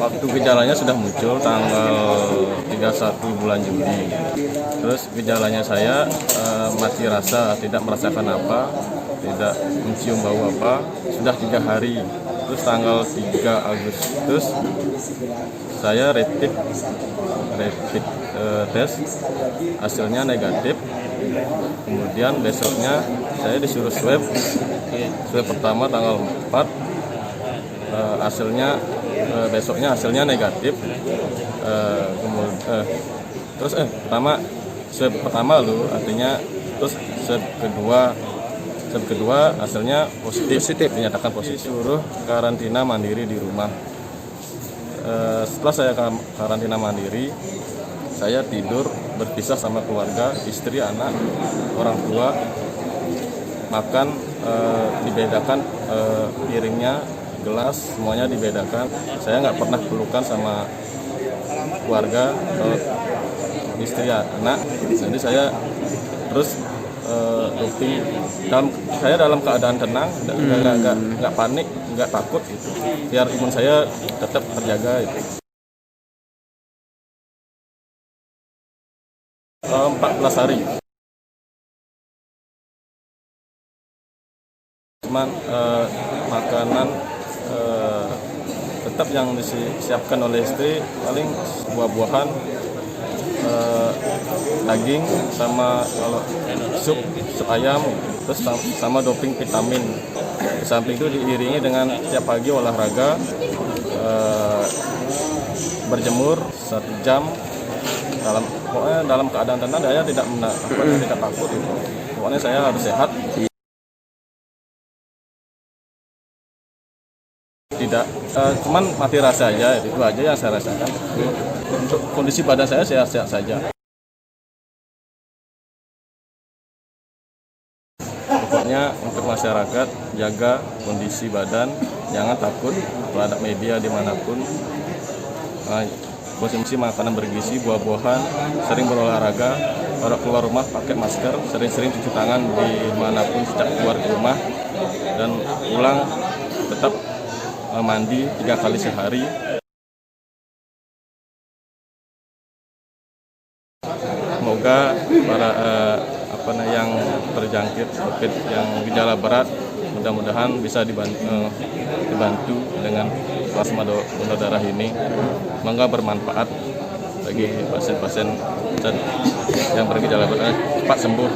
waktu gejalanya sudah muncul tanggal 31 bulan Juli. Terus gejalanya saya mati rasa, tidak merasakan apa, tidak mencium bau apa, sudah 3 hari. Terus tanggal 3 Agustus saya rapid tes, hasilnya negatif. Kemudian besoknya saya disuruh swab pertama tanggal 4, hasilnya besoknya hasilnya negatif. Terus swab pertama artinya, terus swab kedua hasilnya positif, dinyatakan positif, suruh karantina mandiri di rumah. Setelah saya karantina mandiri, saya tidur berpisah sama keluarga, istri, anak, orang tua. Makan dibedakan, piringnya, gelas, semuanya dibedakan. Saya nggak pernah pelukan sama keluarga atau istri, anak. Jadi saya terus doping. Saya dalam keadaan tenang, nggak panik, nggak takut gitu. Biar imun saya tetap terjaga itu. 14 hari. Cuman makanan tetap yang disiapkan oleh istri paling buah-buahan, daging, sama kalau sup ayam, terus sama doping vitamin. Di samping itu diiringi dengan setiap pagi olahraga, berjemur 1 jam. Pokoknya dalam keadaan tenang, saya tidak takut itu. Pokoknya saya harus sehat. Tidak, cuman mati rasa aja, itu aja yang saya rasakan. Untuk kondisi badan saya sehat-sehat saja. Pokoknya untuk masyarakat, jaga kondisi badan, jangan takut terhadap media dimanapun. Konsumsi makanan bergizi, buah-buahan, sering berolahraga, kalau keluar rumah pakai masker, sering-sering cuci tangan dimanapun sejak keluar ke rumah, dan pulang tetap mandi 3 kali sehari. Semoga para yang terjangkit COVID yang gejala berat, mudah-mudahan bisa dibantu dengan plasma donor darah ini. Semoga bermanfaat bagi pasien-pasien yang bergejala berat cepat sembuh.